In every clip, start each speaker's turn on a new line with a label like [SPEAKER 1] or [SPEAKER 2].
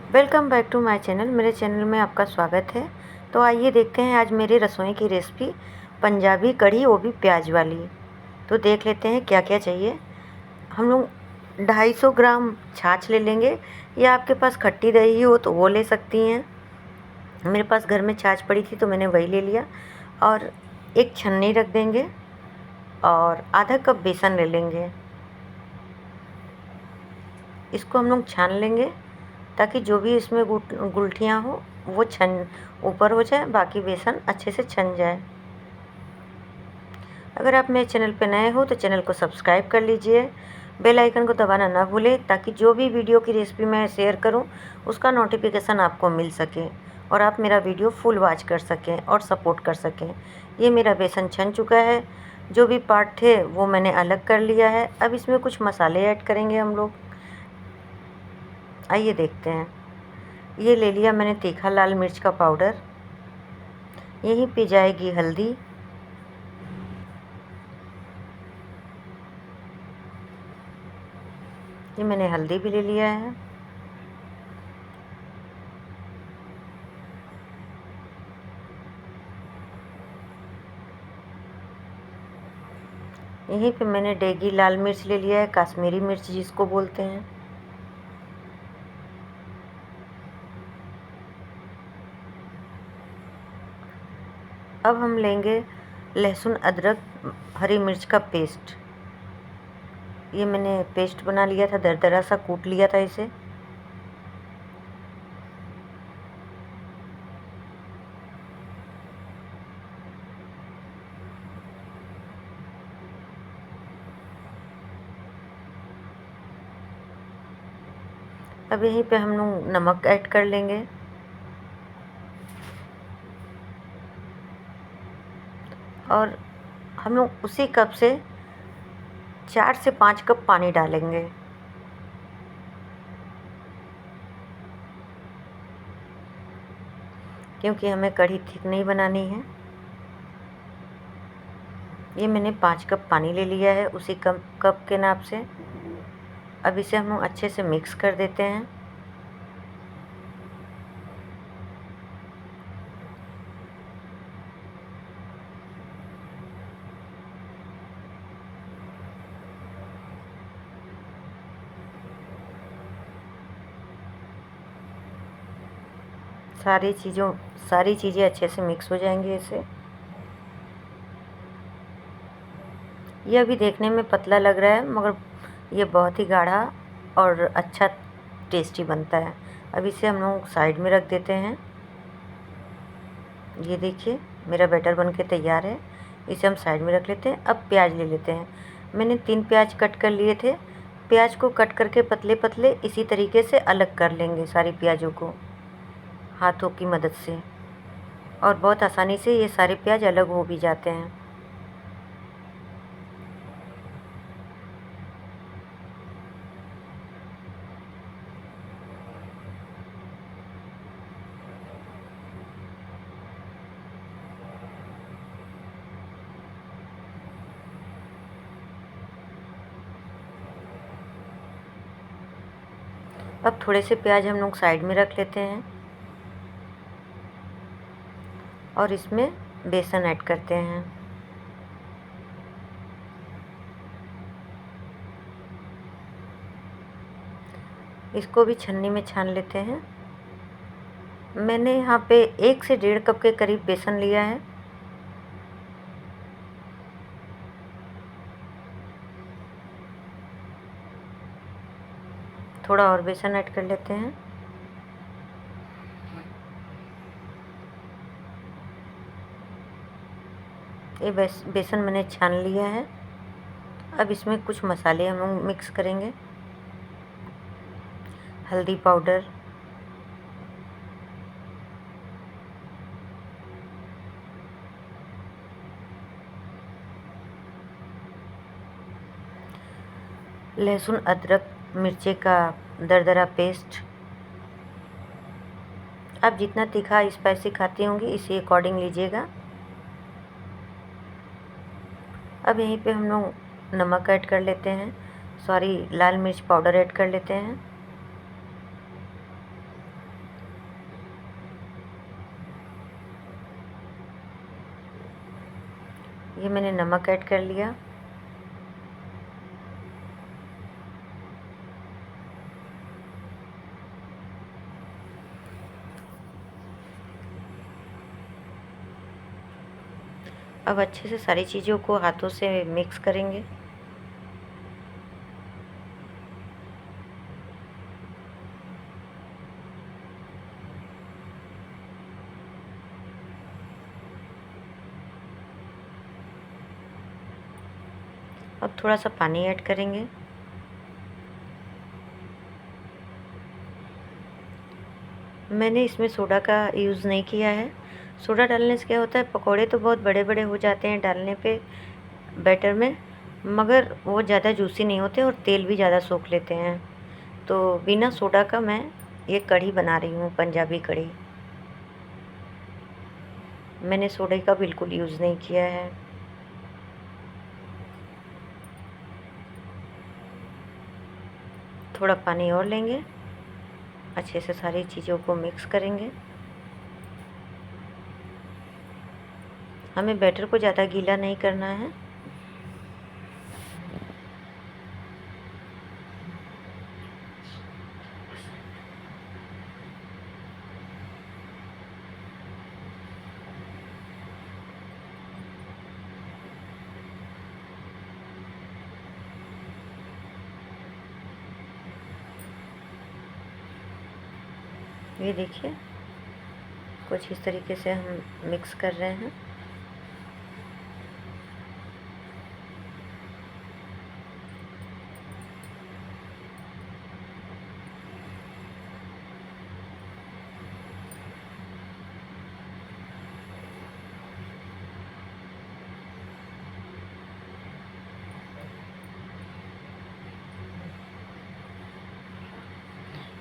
[SPEAKER 1] Welcome back to my channel. मेरे channel में आपका स्वागत है। तो आइए देखते हैं आज मेरी रसोई की रेसिपी पंजाबी कढ़ी, वो भी प्याज वाली। तो देख लेते हैं क्या क्या चाहिए। हम लोग 250 ग्राम छाछ ले लेंगे, या आपके पास खट्टी दही हो तो वो ले सकती हैं। मेरे पास घर में छाछ पड़ी थी तो मैंने वही ले लिया। और एक छन्नी रख देंगे और आधा कप बेसन ले लेंगे। इसको हम लोग छान लेंगे ताकि जो भी इसमें गुठलियाँ हो वो छन ऊपर हो जाए, बाकी बेसन अच्छे से छन जाए। अगर आप मेरे चैनल पर नए हो तो चैनल को सब्सक्राइब कर लीजिए, बेल आइकन को दबाना ना भूलें ताकि जो भी वीडियो की रेसिपी मैं शेयर करूं उसका नोटिफिकेशन आपको मिल सके और आप मेरा वीडियो फुल वॉच कर सकें और सपोर्ट कर सकें। ये मेरा बेसन छन चुका है, जो भी पार्ट थे वो मैंने अलग कर लिया है। अब इसमें कुछ मसाले ऐड करेंगे हम लोग। आइए देखते हैं। ये ले लिया मैंने तीखा लाल मिर्च का पाउडर, यहीं पे जाएगी हल्दी, ये मैंने हल्दी भी ले लिया है। यहीं पे मैंने डेगी लाल मिर्च ले लिया है, कश्मीरी मिर्च जिसको बोलते हैं। अब हम लेंगे लहसुन अदरक हरी मिर्च का पेस्ट। ये मैंने पेस्ट बना लिया था, दरदरा सा कूट लिया था इसे। अब यहीं पे हम लोग नमक ऐड कर लेंगे और हम लोग उसी कप से 4 से 5 कप पानी डालेंगे। क्योंकि हमें कढ़ी थिक नहीं बनानी है। ये मैंने 5 कप पानी ले लिया है उसी कप के नाप से। अब इसे हम लोग अच्छे से मिक्स कर देते हैं। सारी चीज़ें अच्छे से मिक्स हो जाएंगी इससे। ये अभी देखने में पतला लग रहा है मगर ये बहुत ही गाढ़ा और अच्छा टेस्टी बनता है। अब इसे हम लोग साइड में रख देते हैं। ये देखिए मेरा बैटर बनके तैयार है। इसे हम साइड में रख लेते हैं। अब प्याज ले लेते हैं। मैंने 3 प्याज कट कर लिए थे। प्याज को कट करके पतले पतले इसी तरीके से अलग कर लेंगे सारी प्याज़ों को हाथों की मदद से, और बहुत आसानी से ये सारे प्याज अलग हो भी जाते हैं। अब थोड़े से प्याज हम लोग साइड में रख लेते हैं और इसमें बेसन ऐड करते हैं। इसको भी छन्नी में छान लेते हैं। मैंने यहाँ पे 1 से 1.5 कप के करीब बेसन लिया है। थोड़ा और बेसन ऐड कर लेते हैं। ये बेसन मैंने छान लिया है। अब इसमें कुछ मसाले हम लोग मिक्स करेंगे। हल्दी पाउडर, लहसुन अदरक मिर्ची का दरदरा पेस्ट। आप जितना तीखा स्पाइसी खाती होंगी इसी अकॉर्डिंग लीजिएगा। अब यहीं पे हम लोग नमक ऐड कर लेते हैं, लाल मिर्च पाउडर ऐड कर लेते हैं। ये मैंने नमक ऐड कर लिया। अब अच्छे से सारी चीज़ों को हाथों से मिक्स करेंगे। अब थोड़ा सा पानी ऐड करेंगे। मैंने इसमें सोडा का यूज़ नहीं किया है। सोडा डालने से क्या होता है, पकोड़े तो बहुत बड़े बड़े हो जाते हैं डालने पे बैटर में, मगर वो ज़्यादा जूसी नहीं होते और तेल भी ज़्यादा सोख लेते हैं। तो बिना सोडा का मैं ये कढ़ी बना रही हूँ, पंजाबी कढ़ी। मैंने सोडे का बिल्कुल यूज़ नहीं किया है। थोड़ा पानी और लेंगे, अच्छे से सारी चीज़ों को मिक्स करेंगे। हमें बैटर को ज़्यादा गीला नहीं करना है। ये देखिए, कुछ इस तरीके से हम मिक्स कर रहे हैं।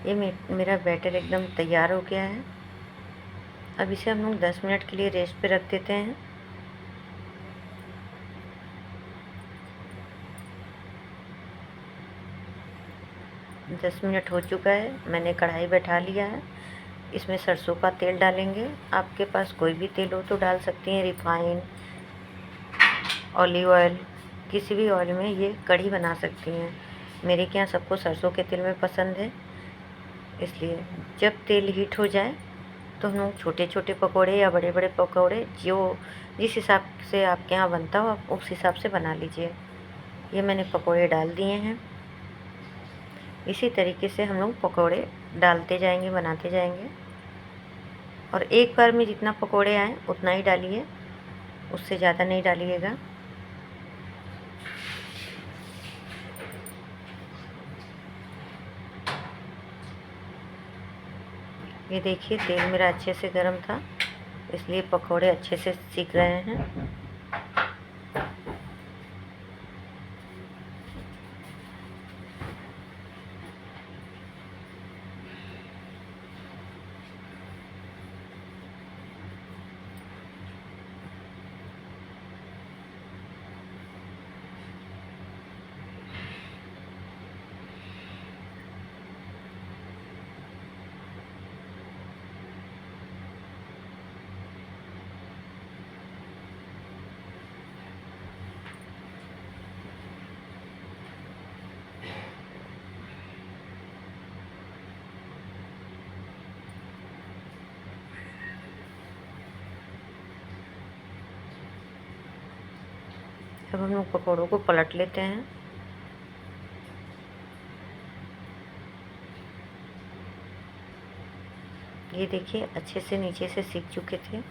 [SPEAKER 1] ये मेरा बैटर एकदम तैयार हो गया है। अब इसे हम लोग 10 मिनट के लिए रेस्ट पे रख देते हैं। 10 मिनट हो चुका है। मैंने कढ़ाई बैठा लिया है। इसमें सरसों का तेल डालेंगे। आपके पास कोई भी तेल हो तो डाल सकती हैं, रिफाइन, ऑलिव ऑयल, किसी भी ऑयल में ये कढ़ी बना सकती हैं। मेरे के यहाँ सबको सरसों के तेल में पसंद है, इसलिए जब तेल हीट हो जाए तो हम लोग छोटे छोटे पकोड़े या बड़े बड़े पकोड़े, जो जिस हिसाब से आपके यहाँ बनता हो आप उस हिसाब से बना लीजिए। ये मैंने पकोड़े डाल दिए हैं। इसी तरीके से हम लोग पकोड़े डालते जाएंगे, बनाते जाएंगे। और एक बार में जितना पकोड़े आए उतना ही डालिए, उससे ज़्यादा नहीं डालिएगा। ये देखिए, तेल मेरा अच्छे से गर्म था, इसलिए पकोड़े अच्छे से सीख रहे हैं। अब हम लोग पकोड़ों को पलट लेते हैं। ये देखिए, अच्छे से नीचे से सीख चुके थे।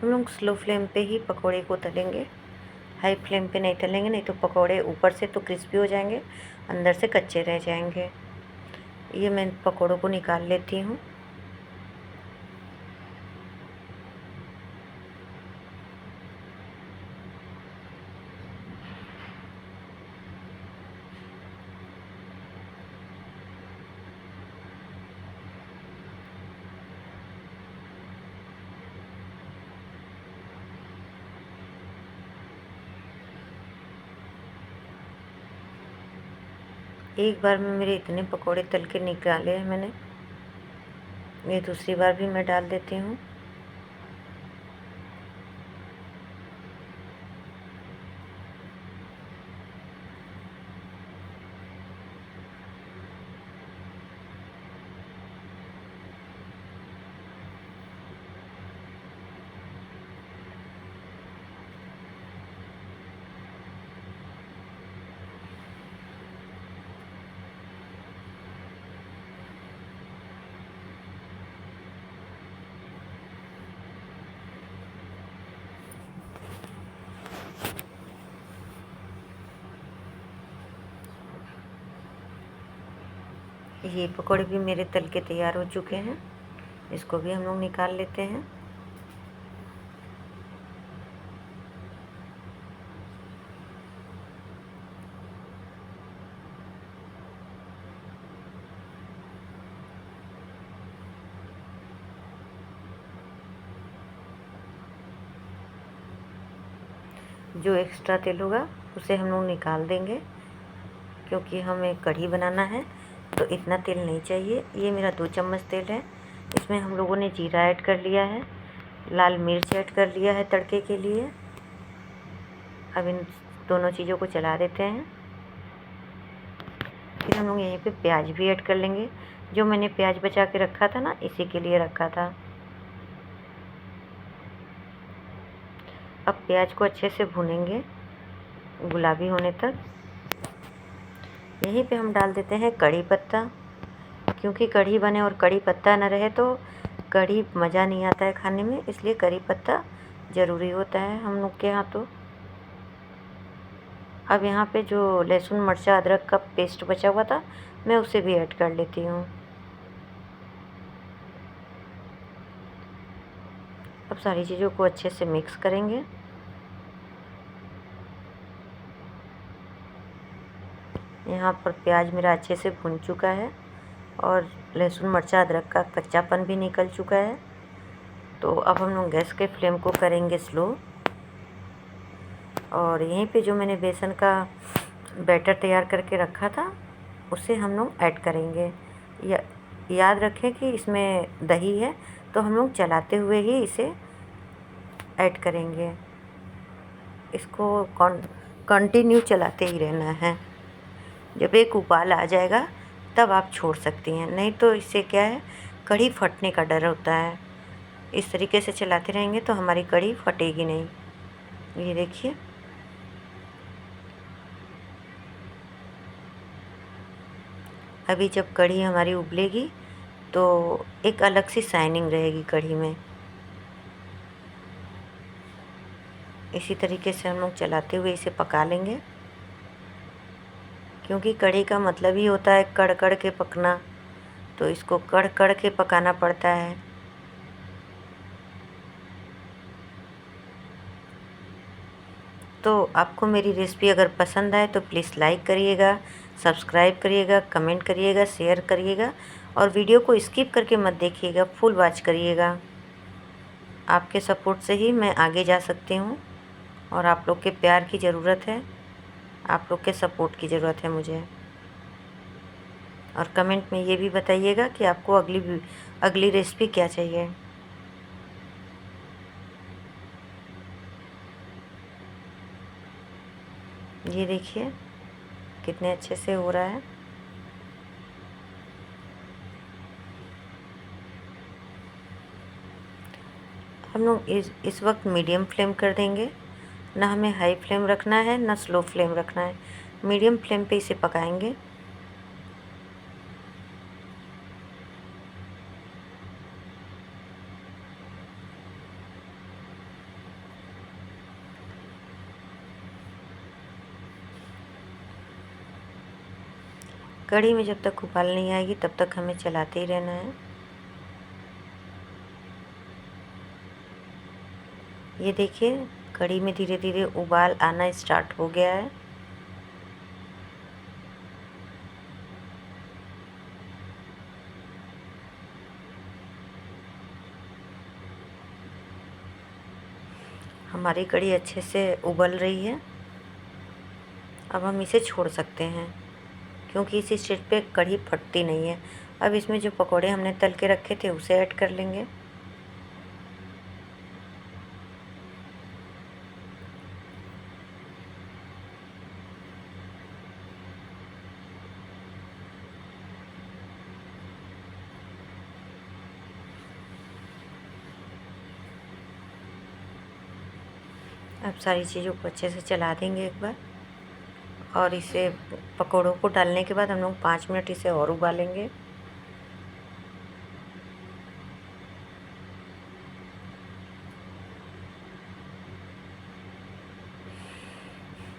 [SPEAKER 1] हम लोग स्लो फ्लेम पे ही पकोड़े को तलेंगे, हाई फ्लेम पे नहीं तलेंगे, नहीं तो पकोड़े ऊपर से तो क्रिस्पी हो जाएंगे, अंदर से कच्चे रह जाएंगे। ये मैं पकोड़ों को निकाल लेती हूँ। एक बार में मेरे इतने पकोड़े तल के निकाले हैं मैंने, ये दूसरी बार भी मैं डाल देती हूँ। ये पकौड़े भी मेरे तल के तैयार हो चुके हैं, इसको भी हम लोग निकाल लेते हैं। जो एक्स्ट्रा तेल होगा उसे हम लोग निकाल देंगे, क्योंकि हमें कढ़ी बनाना है तो इतना तेल नहीं चाहिए। ये मेरा 2 चम्मच तेल है। इसमें हम लोगों ने जीरा ऐड कर लिया है, लाल मिर्च ऐड कर लिया है तड़के के लिए। अब इन दोनों चीज़ों को चला देते हैं। फिर हम लोग यहीं पे प्याज भी ऐड कर लेंगे। जो मैंने प्याज बचा के रखा था ना, इसी के लिए रखा था। अब प्याज को अच्छे से भूनेंगे गुलाबी होने तक। यहीं पे हम डाल देते हैं कड़ी पत्ता, क्योंकि कढ़ी बने और कड़ी पत्ता न रहे तो कढ़ी मज़ा नहीं आता है खाने में, इसलिए कड़ी पत्ता ज़रूरी होता है हम लोग के यहाँ तो। अब यहाँ पे जो लहसुन मिर्चा अदरक का पेस्ट बचा हुआ था, मैं उसे भी ऐड कर लेती हूँ। अब सारी चीज़ों को अच्छे से मिक्स करेंगे। यहाँ पर प्याज मेरा अच्छे से भुन चुका है और लहसुन मिर्चा अदरक का कच्चापन भी निकल चुका है। तो अब हम लोग गैस के फ्लेम को करेंगे स्लो। और यहीं पे जो मैंने बेसन का बैटर तैयार करके रखा था, उसे हम लोग ऐड करेंगे। याद रखें कि इसमें दही है, तो हम लोग चलाते हुए ही इसे ऐड करेंगे। इसको कंटिन्यू चलाते ही रहना है। जब एक उबाल आ जाएगा तब आप छोड़ सकती हैं, नहीं तो इससे क्या है, कढ़ी फटने का डर होता है। इस तरीके से चलाते रहेंगे तो हमारी कढ़ी फटेगी नहीं। ये देखिए, अभी जब कढ़ी हमारी उबलेगी तो एक अलग सी शाइनिंग रहेगी कढ़ी में। इसी तरीके से हम लोग चलाते हुए इसे पका लेंगे, क्योंकि कढ़ी का मतलब ही होता है कड़ कड़ के पकना, तो इसको कड़ कड़ के पकाना पड़ता है। तो आपको मेरी रेसिपी अगर पसंद आए तो प्लीज़ लाइक करिएगा, सब्सक्राइब करिएगा, कमेंट करिएगा, शेयर करिएगा और वीडियो को स्किप करके मत देखिएगा, फुल वॉच करिएगा। आपके सपोर्ट से ही मैं आगे जा सकती हूँ और आप लोग के प्यार की ज़रूरत है, आप लोग के सपोर्ट की ज़रूरत है मुझे। और कमेंट में ये भी बताइएगा कि आपको अगली रेसिपी क्या चाहिए। ये देखिए कितने अच्छे से हो रहा है। हम लोग इस वक्त मीडियम फ्लेम कर देंगे, ना हमें हाई फ्लेम रखना है ना स्लो फ्लेम रखना है, मीडियम फ्लेम पे इसे पकाएंगे। कढ़ी में जब तक उबाल नहीं आएगी तब तक हमें चलाते ही रहना है। ये देखिए कढ़ी में धीरे धीरे उबाल आना स्टार्ट हो गया है। हमारी कढ़ी अच्छे से उबल रही है। अब हम इसे छोड़ सकते हैं, क्योंकि इसी स्टेज पे कढ़ी फटती नहीं है। अब इसमें जो पकोड़े हमने तल के रखे थे उसे ऐड कर लेंगे। अब सारी चीज़ों को अच्छे से चला देंगे एक बार, और इसे पकोड़ों को डालने के बाद हम लोग 5 मिनट इसे और उबालेंगे।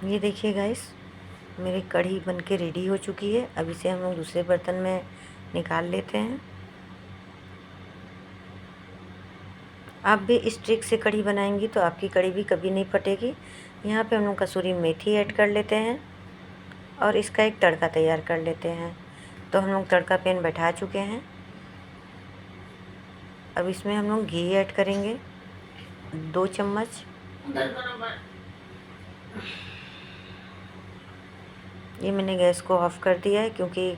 [SPEAKER 1] ये देखिए गाइस, मेरी कढ़ी बनके रेडी हो चुकी है। अब इसे हम लोग दूसरे बर्तन में निकाल लेते हैं। आप भी इस ट्रिक से कढ़ी बनाएंगी तो आपकी कढ़ी भी कभी नहीं फटेगी। यहाँ पे हम लोग कसूरी मेथी ऐड कर लेते हैं और इसका एक तड़का तैयार कर लेते हैं। तो हम लोग तड़का पैन बैठा चुके हैं। अब इसमें हम लोग घी ऐड करेंगे 2 चम्मच। ये मैंने गैस को ऑफ़ कर दिया है क्योंकि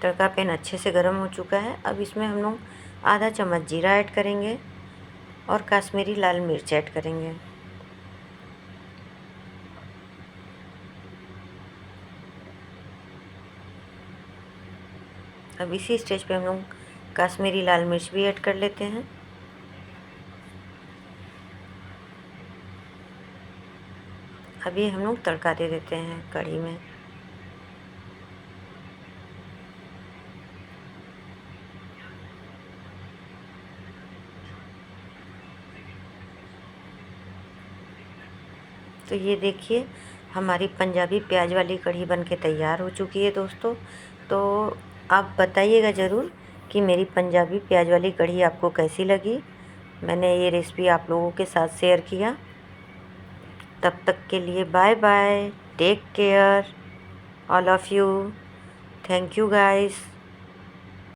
[SPEAKER 1] तड़का पैन अच्छे से गर्म हो चुका है। अब इसमें हम लोग आधा चम्मच जीरा ऐड करेंगे और कश्मीरी लाल मिर्च ऐड करेंगे। अब इसी स्टेज पे हम लोग कश्मीरी लाल मिर्च भी ऐड कर लेते हैं। अभी हम लोग तड़का दे देते हैं कढ़ी में। तो ये देखिए, हमारी पंजाबी प्याज वाली कढ़ी बनके तैयार हो चुकी है दोस्तों। तो आप बताइएगा ज़रूर कि मेरी पंजाबी प्याज वाली कढ़ी आपको कैसी लगी। मैंने ये रेसिपी आप लोगों के साथ शेयर किया। तब तक के लिए bye bye, take care all of you, thank you guys.